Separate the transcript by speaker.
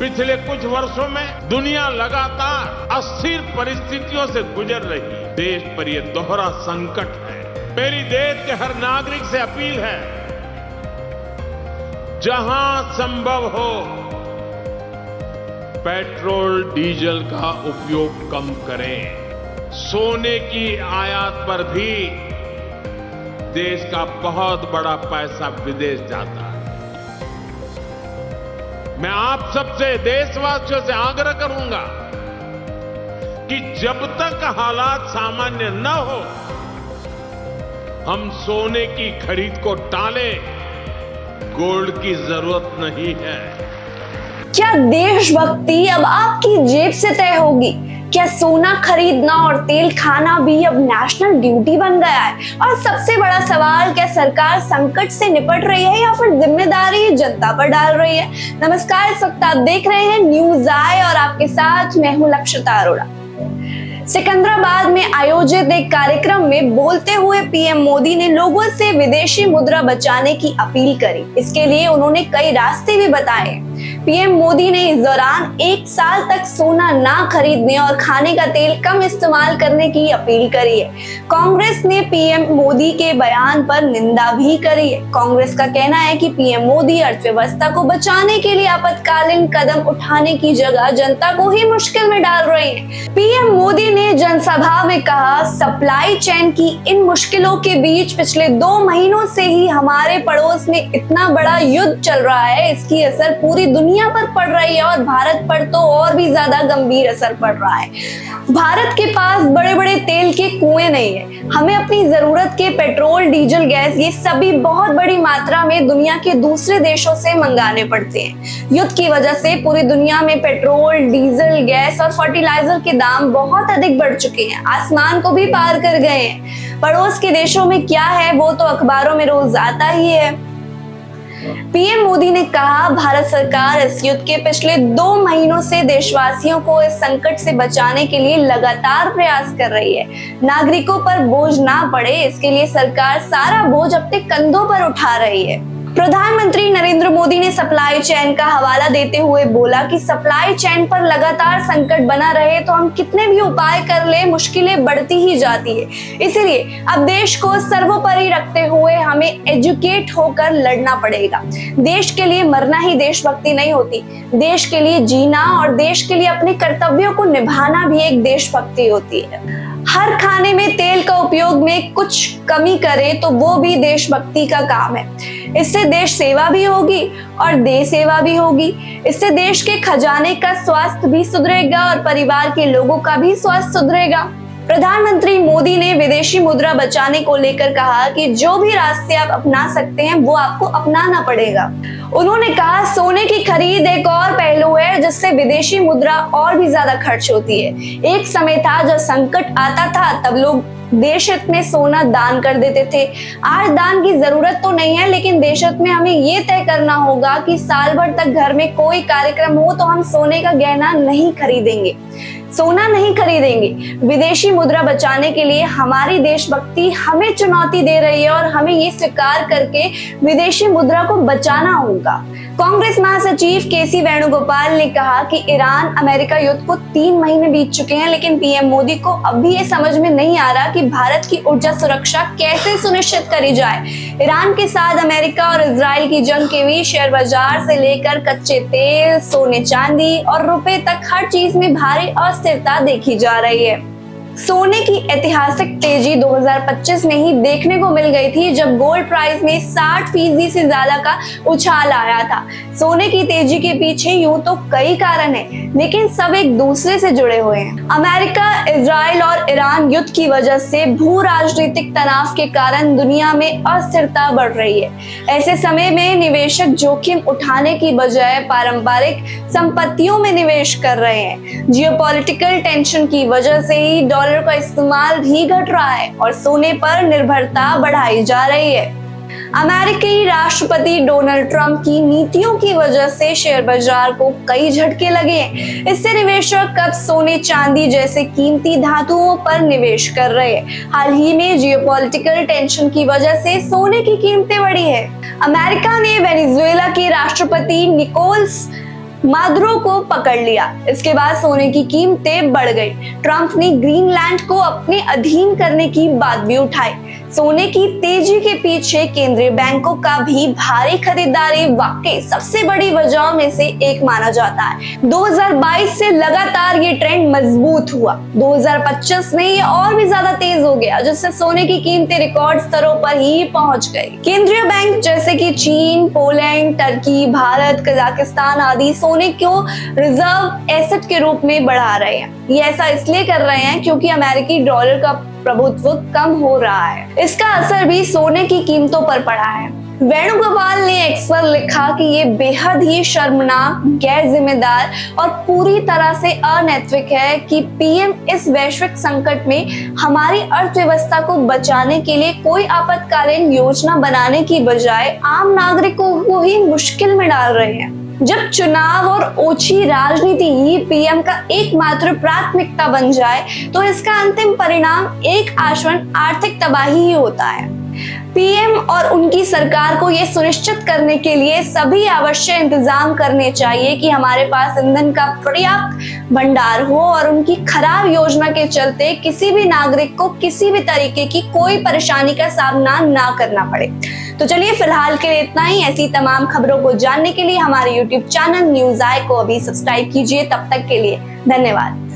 Speaker 1: पिछले कुछ वर्षों में दुनिया लगातार अस्थिर परिस्थितियों से गुजर रही है। देश पर यह दोहरा संकट है। मेरी देश के हर नागरिक से अपील है, जहां संभव हो पेट्रोल डीजल का उपयोग कम करें। सोने की आयात पर भी देश का बहुत बड़ा पैसा विदेश जाता है। मैं आप सबसे, देशवासियों से आग्रह करूंगा कि जब तक हालात सामान्य न हो, हम सोने की खरीद को टालें। गोल्ड की जरूरत नहीं है।
Speaker 2: क्या देशभक्ति अब आपकी जेब से तय होगी? क्या सोना खरीदना और तेल खाना भी अब नेशनल ड्यूटी बन गया है? और सबसे बड़ा सवाल, क्या सरकार संकट से निपट रही है या फिर जिम्मेदारी जनता पर डाल रही है? नमस्कार, इस वक्त आप देख रहे हैं न्यूज आई और आपके साथ मैं हूं लक्षिता अरोड़ा। सिकंदराबाद में आयोजित एक कार्यक्रम में बोलते हुए पीएम मोदी ने लोगों से विदेशी मुद्रा बचाने की अपील करी। इसके लिए उन्होंने कई रास्ते भी बताए। पीएम मोदी ने इस दौरान 1 साल तक सोना ना खरीदने और खाने का तेल कम इस्तेमाल करने की अपील करी है। कांग्रेस ने पीएम मोदी के बयान पर निंदा भी करी है। कांग्रेस का कहना है कि पीएम मोदी अर्थव्यवस्था को बचाने के लिए आपातकालीन कदम उठाने की जगह जनता को ही मुश्किल में डाल रहे हैं। पीएम मोदी ने जनसभा में कहा, सप्लाई चेन की इन मुश्किलों के बीच पिछले 2 महीनों से ही हमारे पड़ोस में इतना बड़ा युद्ध चल रहा है। इसकी असर पूरी दुनिया पर पड़ रही है और भारत पर तो और भी ज्यादा गंभीर असर पड़ रहा है। भारत के पास बड़े बड़े तेल के कुएं नहीं है। हमें अपनी जरूरत के पेट्रोल, डीजल, गैस, ये सभी बहुत बड़ी मात्रा में दुनिया के दूसरे देशों से मंगाने पड़ते हैं। युद्ध की वजह से पूरी दुनिया में पेट्रोल, डीजल, गैस और फर्टिलाइजर के दाम बहुत अधिक बढ़ चुके हैं, आसमान को भी पार कर गए हैं। पड़ोस के देशों में क्या है वो तो अखबारों में रोज आता ही है। पीएम मोदी ने कहा, भारत सरकार इस युद्ध के पिछले 2 महीनों से देशवासियों को इस संकट से बचाने के लिए लगातार प्रयास कर रही है। नागरिकों पर बोझ ना पड़े, इसके लिए सरकार सारा बोझ अपने कंधों पर उठा रही है। प्रधानमंत्री नरेंद्र मोदी ने सप्लाई चेन का हवाला देते हुए बोला कि सप्लाई चेन पर लगातार संकट बना रहे तो हम कितने भी उपाय कर ले, मुश्किलें बढ़ती ही जाती है। इसीलिए अब देश को सर्वोपरि रखते हुए हमें एजुकेट होकर लड़ना पड़ेगा। देश के लिए मरना ही देशभक्ति नहीं होती, देश के लिए जीना और देश के लिए अपने कर्तव्यों को निभाना भी एक देशभक्ति होती है। हर खाने में तेल का उपयोग में कुछ कमी करे तो वो भी देशभक्ति का काम है। इससे देश सेवा भी होगी और देश सेवा भी होगी। इससे देश के खजाने का स्वास्थ्य भी सुधरेगा और परिवार के लोगों का भी स्वास्थ्य सुधरेगा। प्रधानमंत्री मोदी ने विदेशी मुद्रा बचाने को लेकर कहा कि जो भी रास्ते आप अपना सकते हैं वो आपको अपनाना पड़ेगा। उन्होंने कहा, सोने की खरीद एक और पहलू है जिससे विदेशी मुद्रा और भी ज्यादा खर्च होती है। एक समय था जब संकट आता था तब लोग देश हित में सोना दान कर देते थे। आज दान की जरूरत तो नहीं है, लेकिन देश हित में हमें ये तय करना होगा कि साल भर तक घर में कोई कार्यक्रम हो तो हम सोने का गहना नहीं खरीदेंगे, सोना नहीं खरीदेंगे। विदेशी मुद्रा बचाने के लिए हमारी देशभक्ति हमें चुनौती दे रही है और हमें ये स्वीकार करके विदेशी मुद्रा को बचाना होगा। कांग्रेस महासचिव केसी वेणुगोपाल ने कहा कि ईरान अमेरिका युद्ध को 3 महीने बीत चुके हैं, लेकिन पीएम मोदी को अब भी ये समझ में नहीं आ रहा कि भारत की ऊर्जा सुरक्षा कैसे सुनिश्चित करी जाए। ईरान के साथ अमेरिका और इजराइल की जंग के बीच शेयर बाजार से लेकर कच्चे तेल, सोने चांदी और रुपए तक हर चीज में भारी अस्थिरता देखी जा रही है। सोने की ऐतिहासिक तेजी 2025 में ही देखने को मिल गई थी, जब गोल्ड प्राइस में 60% से ज्यादा का उछाल आया था। सोने की तेजी के पीछे यूं तो कई कारण हैं, लेकिन सब एक दूसरे से जुड़े हुए हैं। अमेरिका, इजराइल और ईरान युद्ध की वजह से भू राजनीतिक तनाव के कारण दुनिया में अस्थिरता बढ़ रही है। ऐसे समय में निवेशक जोखिम उठाने की बजाय पारंपरिक संपत्तियों में निवेश कर रहे हैं। जियोपॉलिटिकल टेंशन की वजह से ही डॉलर का इस्तेमाल भी घट रहा है और सोने पर निर्भरता बढ़ाई जा रही है। अमेरिकी राष्ट्रपति डोनाल्ड ट्रंप की नीतियों की वजह से शेयर बाजार को कई झटके लगे। इससे निवेशक अब सोने चांदी जैसे कीमती धातुओं पर निवेश कर रहे हैं। हाल ही में जियोपॉलिटिकल टेंशन की वजह से सोने की कीमतें बढ़ी है। अमेरिका ने वेनेजुएला के राष्ट्रपति निकोलस मादुरो को पकड़ लिया। इसके बाद सोने की कीमतें बढ़ गई। ट्रंप ने ग्रीनलैंड को अपने अधीन करने की बात भी उठाई। सोने की तेजी के पीछे केंद्रीय बैंकों का भी भारी खरीदारी वाकई सबसे बड़ी वजहों में से एक माना जाता है। 2022 से लगातार ये ट्रेंड मजबूत हुआ। 2025 में ये और भी ज्यादा तेज हो गया, जिससे सोने की कीमतें रिकॉर्ड स्तरों पर ही पहुंच गई। केंद्रीय बैंक जैसे कि चीन, पोलैंड, टर्की, भारत, कजाकिस्तान आदि सोने को रिजर्व एसेट के रूप में बढ़ा रहे हैं। ये ऐसा इसलिए कर रहे हैं क्योंकि अमेरिकी डॉलर का प्रभुत्व कम हो रहा है। इसका असर भी सोने की कीमतों पर पड़ा है। वेणुगोपाल ने एक्स पर लिखा कि ये बेहद ही शर्मनाक, गैर जिम्मेदार और पूरी तरह से अनैतिक है कि पीएम इस वैश्विक संकट में हमारी अर्थव्यवस्था को बचाने के लिए कोई आपातकालीन योजना बनाने की बजाय आम नागरिकों को ही मुश्किल में डाल रहे हैं। जब चुनाव और ओछी राजनीति ही पीएम का एकमात्र प्राथमिकता बन जाए तो इसका अंतिम परिणाम एक आश्वस्त आर्थिक तबाही ही होता है। पीएम और उनकी सरकार को यह सुनिश्चित करने के लिए सभी आवश्यक इंतजाम करने चाहिए कि हमारे पास ईंधन का पर्याप्त भंडार हो और उनकी खराब योजना के चलते किसी भी नागरिक को किसी भी तरीके की कोई परेशानी का सामना ना करना पड़े। तो चलिए फिलहाल के लिए इतना ही। ऐसी तमाम खबरों को जानने के लिए हमारे YouTube चैनल न्यूज़ आई को अभी सब्सक्राइब कीजिए। तब तक के लिए धन्यवाद।